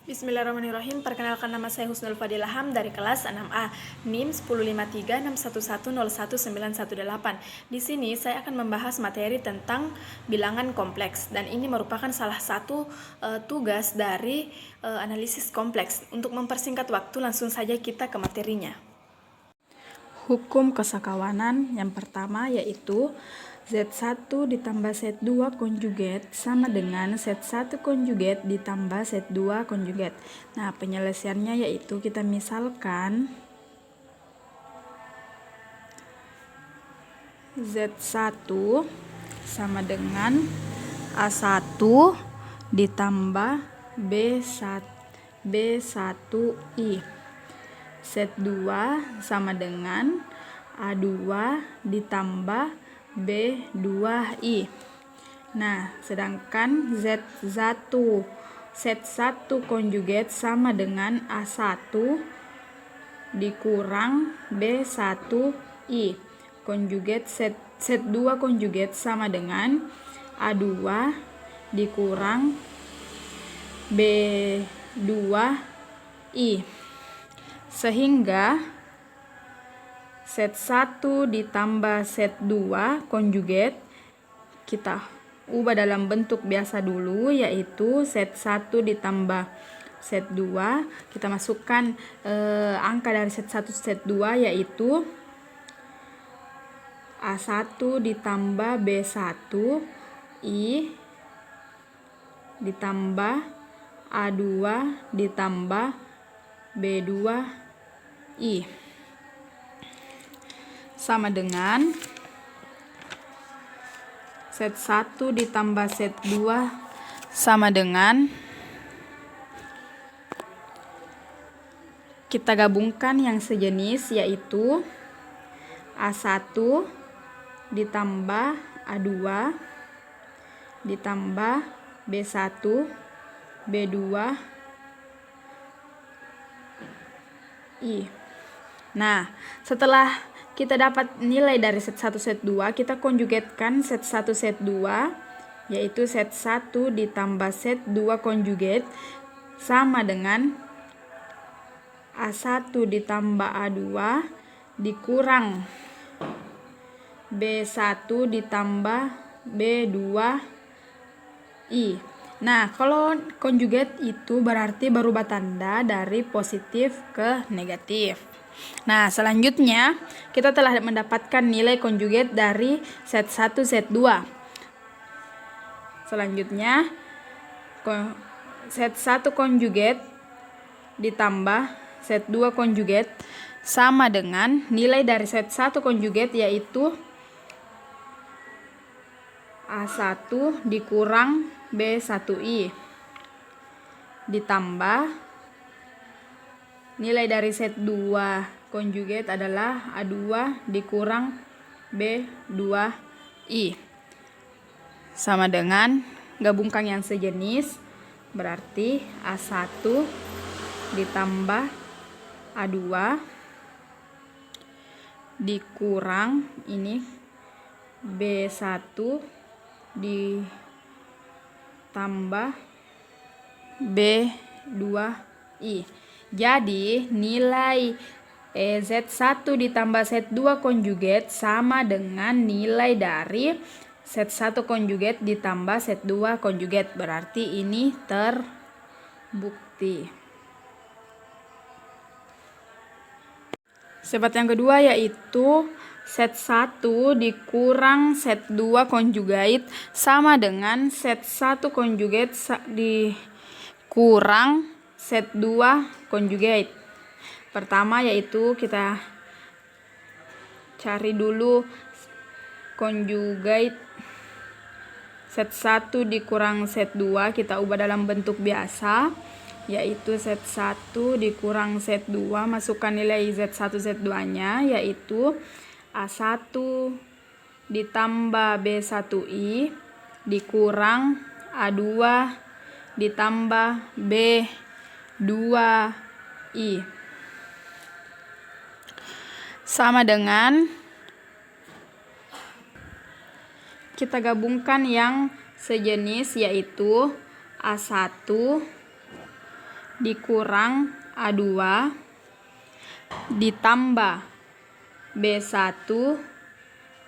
Bismillahirrahmanirrahim. Perkenalkan, nama saya Husnul Fadilaham dari kelas 6A, NIM 15361101918. Di sini saya akan membahas materi tentang bilangan kompleks, dan ini merupakan salah satu tugas dari analisis kompleks. Untuk mempersingkat waktu, langsung saja kita ke materinya. Hukum kosakawanan yang pertama yaitu Z1 ditambah Z2 konjugat sama dengan Z1 konjugat ditambah Z2 konjugat. Nah, penyelesaiannya yaitu kita misalkan Z1 sama dengan A1 ditambah B1I. Z2 sama dengan A2 ditambah B2I. Nah, sedangkan Z1 konjugat sama dengan A1 dikurang B1I. Konjugat Z2 konjugat sama dengan A2 dikurang B2I. Sehingga Z1 ditambah Z2 konjugat kita ubah dalam bentuk biasa dulu, yaitu Z1 ditambah Z2. Kita masukkan angka dari Z1 Z2 yaitu A1 ditambah B1I ditambah A2 ditambah B2I sama dengan Z1 ditambah Z2 sama dengan, kita gabungkan yang sejenis yaitu A1 ditambah A2 ditambah B1 B2I. Nah, setelah kita dapat nilai dari Z1 Z2, kita konjugatkan Z1 Z2 yaitu Z1 ditambah Z2 konjugat sama dengan A1 ditambah A2 dikurang B1 ditambah B2I. Nah, kalau konjugat itu berarti berubah tanda dari positif ke negatif. Nah, selanjutnya kita telah mendapatkan nilai konjugat dari Z1 Z2. Selanjutnya Z1 konjugat ditambah Z2 konjugat sama dengan nilai dari Z1 konjugat yaitu A1 dikurang B1I ditambah nilai dari Z2 konjugat adalah A2 dikurang B2I sama dengan, gabungkan yang sejenis, berarti A1 ditambah A2 dikurang ini B1 ditambah B2I. Jadi nilai Z1 ditambah Z2 konjugat sama dengan nilai dari Z1 konjugat ditambah Z2 konjugat. Berarti ini terbukti. Sifat yang kedua yaitu Z1 dikurang Z2 konjugat sama dengan Z1 konjugat dikurang Z2 konjugat. Pertama yaitu kita cari dulu konjugat Z1 dikurang Z2, kita ubah dalam bentuk biasa yaitu Z1 dikurang Z2, masukkan nilai Z1 Z2 nya yaitu A1 ditambah B1I dikurang A2 ditambah B2I sama dengan, kita gabungkan yang sejenis yaitu A1 dikurang A2 ditambah B1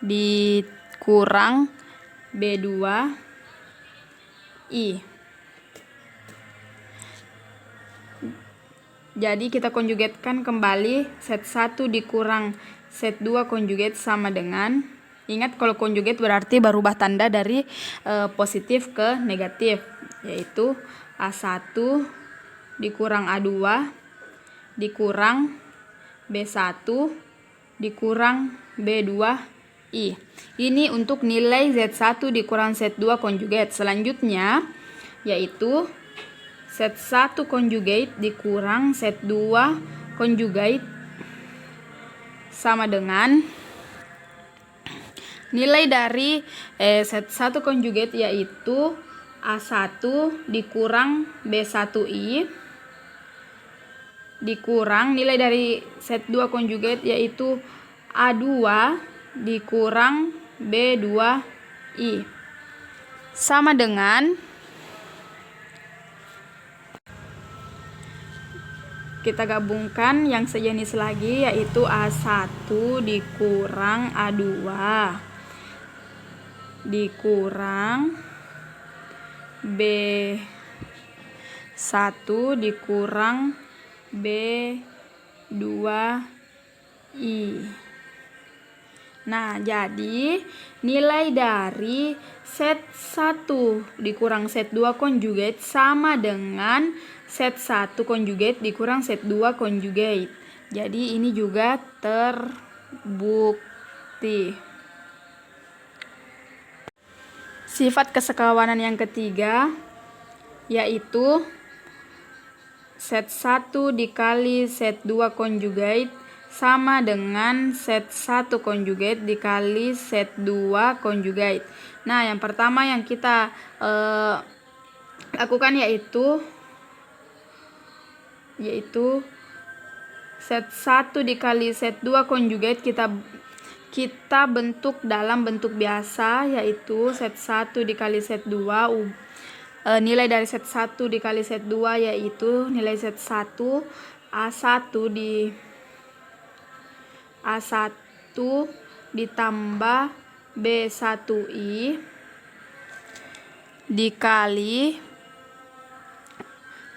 dikurang B2I. Jadi kita konjugatkan kembali set 1 dikurang set 2 konjugat sama dengan, ingat kalau konjugat berarti berubah tanda dari positif ke negatif, yaitu A1 dikurang A2 dikurang B1 dikurang B2I. Ini untuk nilai Z1 dikurang Z2 konjugat. Selanjutnya yaitu Z1 konjugat dikurang Z2 konjugat sama dengan nilai dari Z1 konjugat yaitu A1 dikurang B1I dikurang nilai dari set 2 konjugat yaitu A2 dikurang B2I sama dengan, kita gabungkan yang sejenis lagi yaitu A1 dikurang A2 dikurang B1 dikurang B2I. Nah, jadi nilai dari set 1 dikurang set 2 konjugat sama dengan set 1 konjugat dikurang set 2 konjugat. Jadi ini juga terbukti. Sifat kesekawanan yang ketiga yaitu set 1 dikali set 2 konjugat sama dengan set 1 konjugat dikali set 2 konjugat. Nah, yang pertama yang kita lakukan yaitu set 1 dikali set 2 konjugat kita bentuk dalam bentuk biasa, yaitu set 1 dikali set 2 nilai dari set 1 dikali set 2 yaitu nilai set 1 A1 ditambah B1I dikali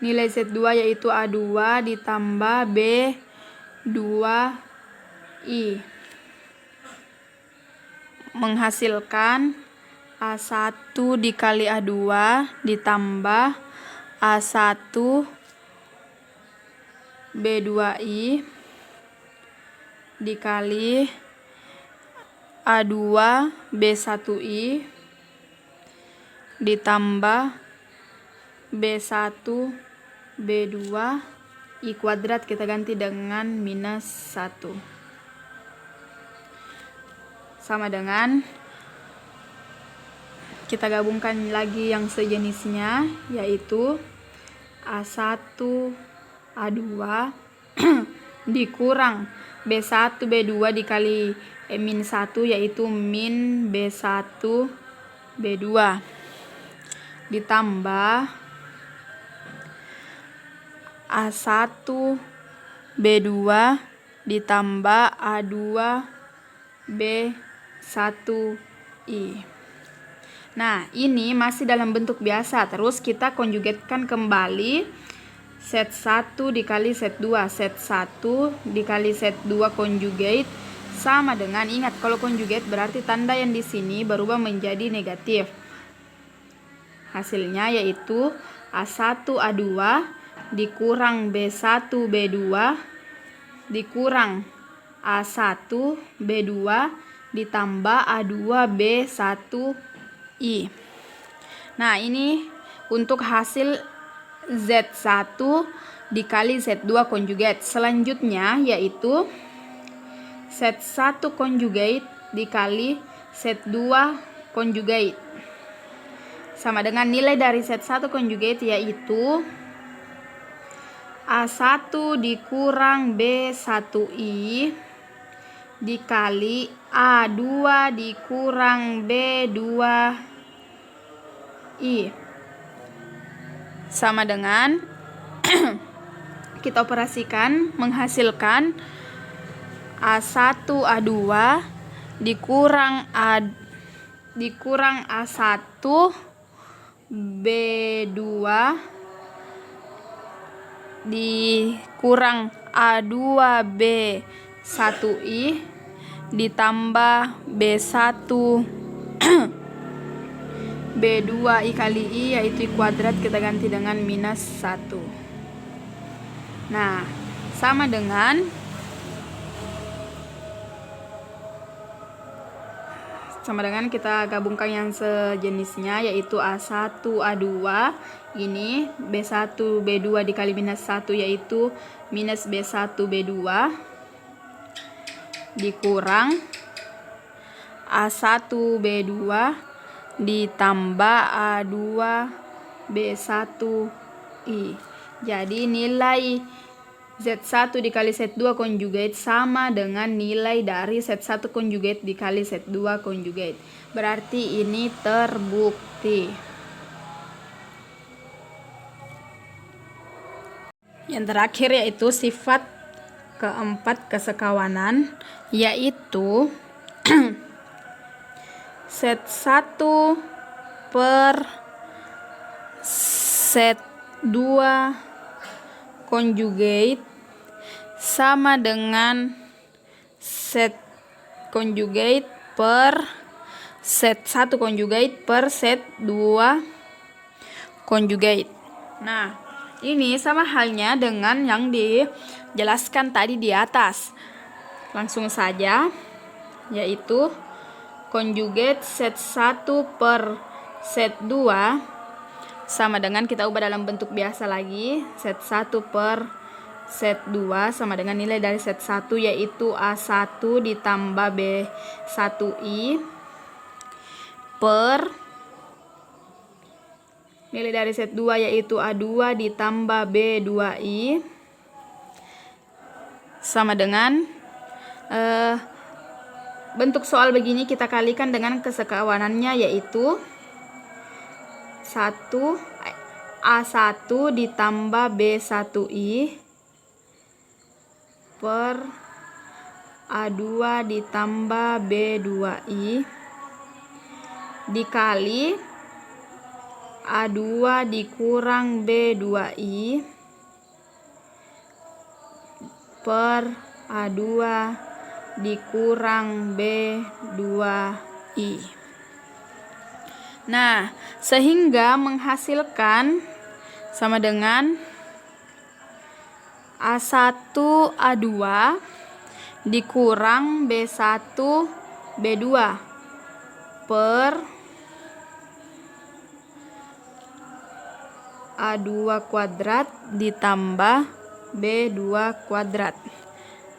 nilai set 2 yaitu A2 ditambah B2I menghasilkan A1 dikali A2 ditambah A1 B2I dikali A2 B1I ditambah B1 B2I kuadrat, kita ganti dengan minus 1 sama dengan, kita gabungkan lagi yang sejenisnya yaitu A1 A2 dikurang B1 B2 dikali min 1 yaitu min B1 B2 ditambah A1 B2 ditambah A2 B1I. Nah, ini masih dalam bentuk biasa. Terus kita konjugatkan kembali set 1 dikali set 2. Set 1 dikali set 2 konjugat sama dengan, ingat kalau konjugat berarti tanda yang di sini berubah menjadi negatif. Hasilnya yaitu A1 A2 dikurang B1 B2 dikurang A1 B2 ditambah A2 B1I. Nah, ini untuk hasil Z1 dikali Z2 konjugat. Selanjutnya yaitu set 1 konjugat dikali set 2 konjugat sama dengan nilai dari set 1 konjugat yaitu A1 dikurang B1I dikali A2 dikurang B2I sama dengan kita operasikan menghasilkan A1 A2 dikurang A1 B2 dikurang A2 B1I ditambah B1 B2I kali I, yaitu I kuadrat kita ganti dengan minus 1. Nah, sama dengan kita gabungkan yang sejenisnya, yaitu A1 A2 ini B1 B2 dikali minus 1, yaitu minus B1 B2 dikurang A1 B2 ditambah A2 B1I. Jadi nilai Z1 dikali Z2 conjugate sama dengan nilai dari Z1 conjugate dikali Z2 conjugate. Berarti ini terbukti. Yang terakhir yaitu sifat keempat kesekawanan, yaitu Z1 per Z2 conjugate sama dengan Z conjugate per Z1 conjugate per Z2 conjugate. Nah, ini sama halnya dengan yang dijelaskan tadi di atas. Langsung saja, yaitu conjugate Z1 per Z2 sama dengan, kita ubah dalam bentuk biasa lagi, Z1 per Z2 sama dengan nilai dari Z1 yaitu A1 ditambah B1I per nilai dari Z2 yaitu A2 ditambah B2I sama dengan bentuk soal begini kita kalikan dengan kesekawanannya, yaitu A1 ditambah B1I per A2 ditambah B2I dikali A2 dikurang B2I per A2 dikurang B2I. Nah, sehingga menghasilkan sama dengan A1 A2 dikurang B1 B2 per A2 kuadrat ditambah B2 kuadrat.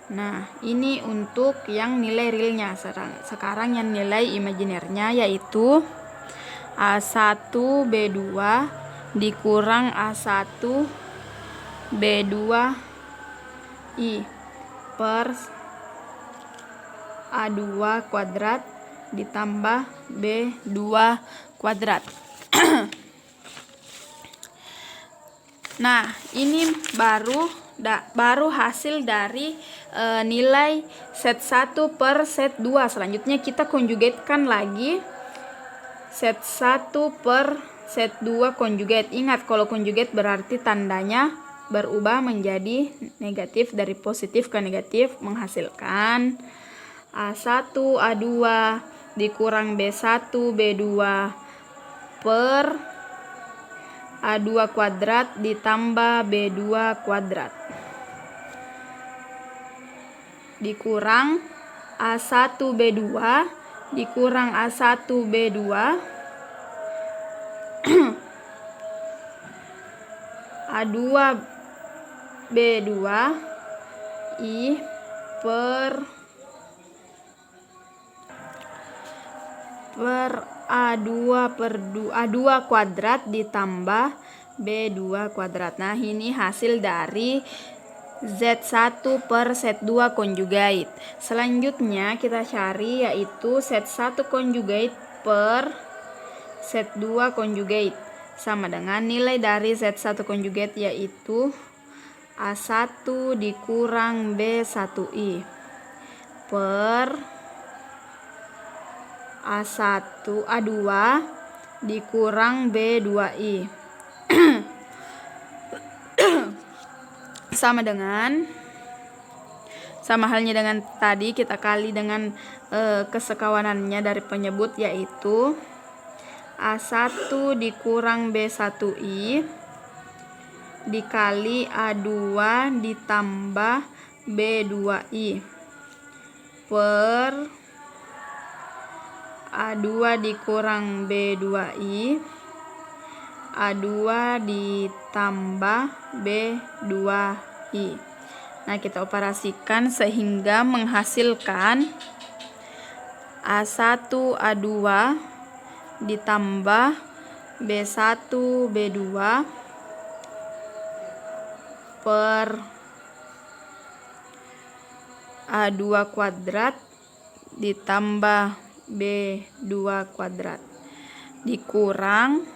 Nah, ini untuk yang nilai realnya. Sekarang yang nilai imajinernya yaitu A1 B2 dikurang A1 B2I per A2 kuadrat ditambah B2 kuadrat. Nah, ini baru hasil dari nilai Z1 per Z2. Selanjutnya kita konjugatkan lagi Z1 per Z2 konjugat. Ingat, kalau konjugat berarti tandanya berubah menjadi negatif, dari positif ke negatif, menghasilkan A1 A2 dikurang B1 B2 per A2 kuadrat ditambah B2 kuadrat dikurang A1 B2 dikurang A1 B2 A2 B2 I per A2 kuadrat ditambah B2 kuadrat. Nah, ini hasil dari Z1 per Z2 conjugate. Selanjutnya kita cari yaitu Z1 conjugate per Z2 conjugate sama dengan nilai dari Z1 conjugate yaitu A1 dikurang B1I per A2 dikurang B2I sama halnya dengan tadi, kita kali dengan kesekawanannya dari penyebut, yaitu A1 dikurang B1I dikali A2 ditambah B2I per A2 dikurang B2I, A2 ditambah B2I. Nah, kita operasikan sehingga menghasilkan A1 A2 ditambah B1 B2 per A2 kuadrat ditambah B2 kuadrat dikurang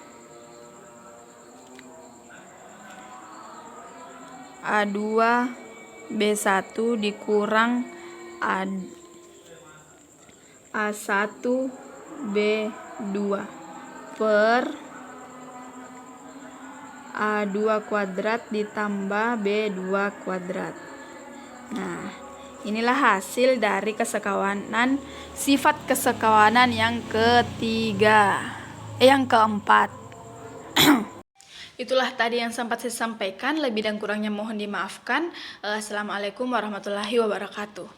A2 B1 dikurang A1 B2 per A2 kuadrat ditambah B2 kuadrat. Nah, inilah hasil dari kesekawanan, sifat kesekawanan yang keempat. Itulah tadi yang sempat saya sampaikan, lebih dan kurangnya mohon dimaafkan. Assalamualaikum warahmatullahi wabarakatuh.